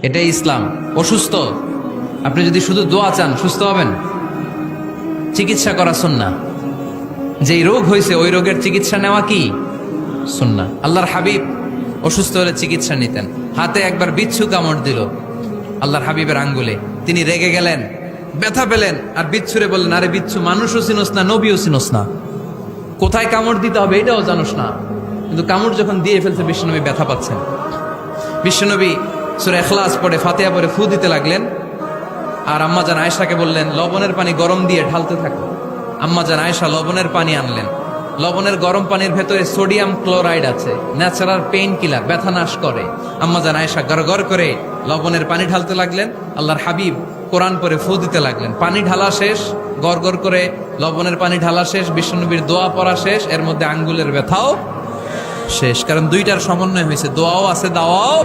এটাই ইসলাম। অসুস্থ, আপনি যদি শুধু দোয়া চান সুস্থ হবেন। চিকিৎসা করা সুন্নাহ। যেই রোগ হয়েছে ওই রোগের চিকিৎসা নেওয়া কি সুন্নাহ। আল্লাহর হাবিব অসুস্থ হলে চিকিৎসা নিতেন। হাতে একবার বিচ্ছু কামড় দিল আল্লাহর হাবিবের আঙ্গুলে, তিনি রেগে গেলেন, ব্যথা পেলেন, আর বিচ্ছুরে বললেন, আরে বিচ্ছু, মানুষও চিনোস না, নবীও চিনোস না, কোথায় কামড় দিতে হবে এটাও জানোস না। কিন্তু কামড় যখন দিয়ে ফেলছে বিশ্বনবী ব্যথা পাচ্ছেন। বিশ্বনবী সূরা ইখলাস পড়ে ফাতিহা পড়ে ফু দিতে লাগলেন। আর আম্মাজান আয়েশাকে বললেন, লবণের পানি গরম দিয়ে ঢালতে থাকো। আম্মাজান আয়েশা লবণের পানি আনলেন। লবণের গরম পানির ভেতরে সোডিয়াম ক্লোরাইড আছে, ন্যাচারাল পেইন কিলার, ব্যথা নাশ করে। আম্মাজান আয়েশা গড়গড় করে লবণের পানি ঢালতে লাগলেন। আল্লাহর হাবিব কোরআন পরে ফু দিতে লাগলেন। পানি ঢালা শেষ, গড়গড় করে লবণের পানি ঢালা শেষ, বিশ্বনবীর দোয়া পড়া শেষ, এর মধ্যে আঙ্গুলের ব্যথাও শেষ। কারণ দুইটার সমন্বয় হয়েছে, দোয়াও আছে, দাওয়াও